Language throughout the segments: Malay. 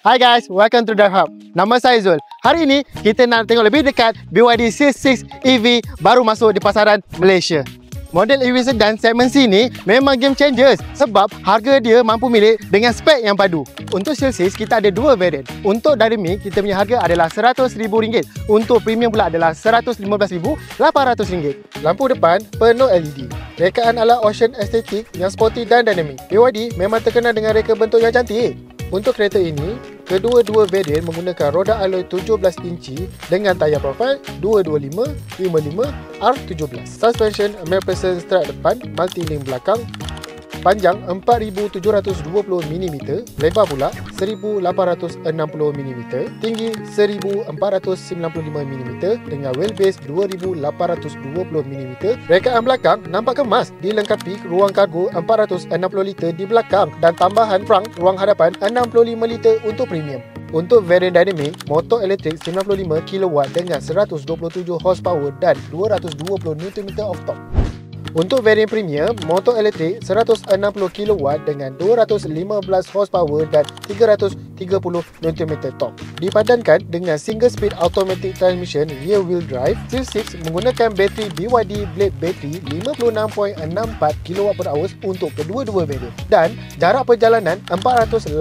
Hi guys, welcome to Drive Hub. Nama saya Zul. Hari ini kita nak tengok lebih dekat BYD Series 6 EV baru masuk di pasaran Malaysia. Model EV sedan segmen C ni memang game changers sebab harga dia mampu milik dengan spek yang padu. Untuk Series 6 kita ada dua variant. Untuk dari Mi kita punya harga adalah RM100,000. Untuk premium pula adalah RM115,800. Lampu depan penuh LED. Rekaan ala Ocean estetik yang sporty dan dinamik. BYD memang terkenal dengan reka bentuk yang cantik. Untuk kereta ini, kedua-dua varian menggunakan roda alloy 17 inci dengan tayar profil 225/55 R17. Suspension American strap depan, multi-link belakang, panjang 4,720mm, lebar pula 1,860mm, tinggi 1,495mm dengan wheelbase 2,820mm. Rekaan belakang nampak kemas, dilengkapi ruang kargo 460 liter di belakang dan tambahan frunk ruang hadapan 65 liter untuk premium. Untuk varian dynamic, motor elektrik 95 kW dengan 127 horsepower dan 220 Nm of torque. Untuk varian premium, motor elektrik 160 kW dengan 215 horsepower dan 330 Nm torque. Dipadankan dengan single speed automatic transmission rear wheel drive, Series 6 menggunakan bateri BYD Blade Battery 56.64 kWh untuk kedua-dua varian dan jarak perjalanan 485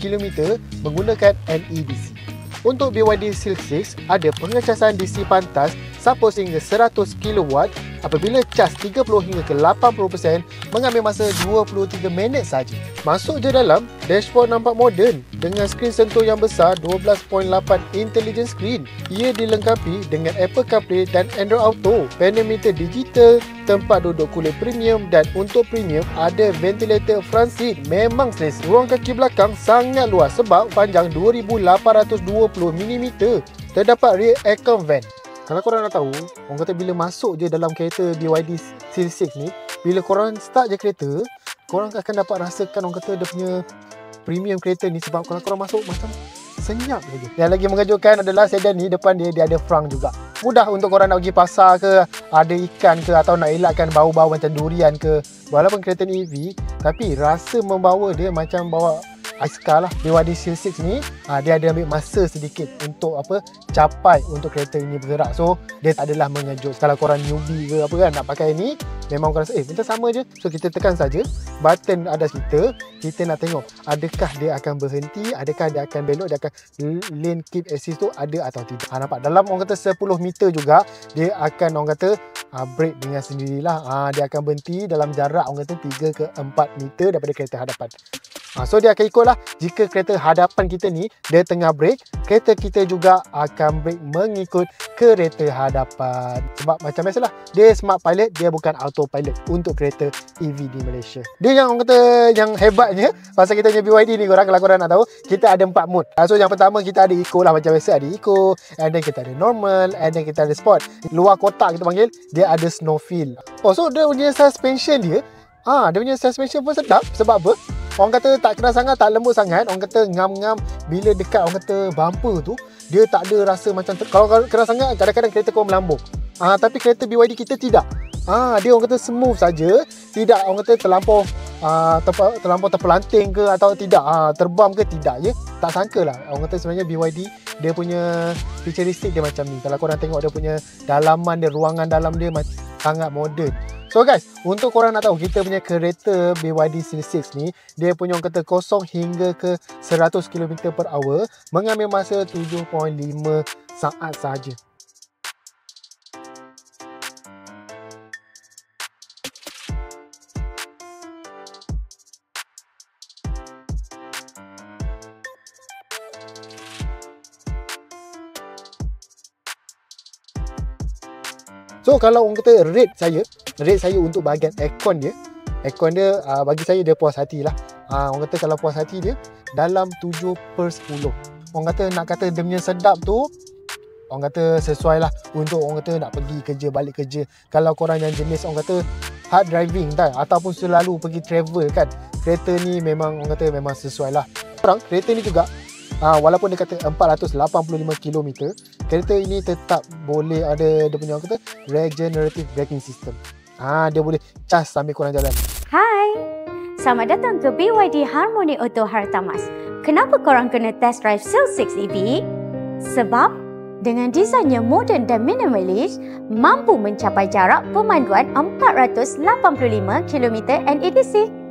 km menggunakan NEDC. Untuk BYD Series 6 ada pengecasan DC pantas support sehingga 100 kW apabila cas 30 hingga ke 80% mengambil masa 23 minit saja. Masuk je dalam, dashboard nampak moden dengan skrin sentuh yang besar 12.8 intelligent screen. Ia dilengkapi dengan Apple CarPlay dan Android Auto, panel meter digital, tempat duduk kulit premium dan untuk premium ada ventilator front seat memang selesa. Ruang kaki belakang sangat luas sebab panjang 2,820mm. Terdapat rear aircon vent. Kalau korang nak tahu, orang kata bila masuk je dalam kereta BYD Series 6 ni, bila korang start je kereta, korang akan dapat rasakan orang kata dia punya premium kereta ni sebab kalau korang masuk macam senyap saja. Yang lagi mengejutkan adalah sedan ni depan dia ada frunk juga. Mudah untuk korang nak pergi pasar ke, ada ikan ke atau nak elakkan bau-bau macam durian ke. Walaupun kereta ni EV, tapi rasa membawa dia macam bawa Aiskar lah. BYD Series 6 ni dia ada ambil masa sedikit untuk capai untuk kereta ini bergerak. So dia tak adalah mengejut. Kalau korang newbie ke apa kan nak pakai ni, memang korang rasa macam sama je. So kita tekan saja button atas kita nak tengok adakah dia akan berhenti, adakah dia akan belok, dia akan lane keep assist tu ada atau tidak. Nampak dalam orang kata 10 meter juga dia akan orang kata brake dengan sendirilah. Dia akan berhenti dalam jarak orang kata 3 ke 4 meter daripada kereta hadapan. So dia akan ikutlah. Jika kereta hadapan kita ni dia tengah brake, kereta kita juga akan brake mengikut kereta hadapan. Sebab macam biasalah, dia smart pilot, dia bukan autopilot untuk kereta EV di Malaysia. Dia yang orang kata yang hebatnya pasal kita punya BYD ni korang, kalau korang nak tahu, kita ada 4 mode. So yang pertama kita ada eco lah, macam biasa ada eco, and then kita ada normal, and then kita ada sport. Luar kotak kita panggil, dia ada snowfield. So dia punya suspension dia punya suspension pun sedap. Sebab apa? Orang kata tak keras sangat, tak lembut sangat. Orang kata ngam-ngam bila dekat orang kata bumper tu, dia tak ada rasa macam kalau keras sangat kadang-kadang kereta kau melambung. Tapi kereta BYD kita tidak. Dia orang kata smooth saja, tidak orang kata terlampau terpelanting ke atau tidak, terbam ke tidak ya. Tak sangka lah orang kata sebenarnya BYD dia punya futuristik dia macam ni. Kalau korang tengok dia punya dalaman dia, ruangan dalam dia sangat moden. So guys, untuk korang nak tahu kita punya kereta BYD Series 6 ni, dia punya orang kata kosong hingga ke 100 km/h mengambil masa 7.5 saat saja. So kalau orang kata rate saya untuk bahagian aircon dia bagi saya dia puas hati lah. Orang kata kalau puas hati dia dalam 7/10. Orang kata nak kata dia punya sedap tu, orang kata sesuai lah untuk orang kata nak pergi kerja, balik kerja. Kalau korang yang jenis orang kata hard driving kan, ataupun selalu pergi travel kan, kereta ni memang orang kata memang sesuai lah. Kereta ni juga walaupun dia kata 485 km, kereta ini tetap boleh ada dia punya orang kata regenerative braking system. Dia boleh cas sambil korang jalan. Hai, Selamat datang ke BYD Harmony Auto Hartamas. Kenapa korang kena test drive Seal 6 EV? Sebab dengan desainnya moden dan minimalis, mampu mencapai jarak pemanduan 485 km NEDC.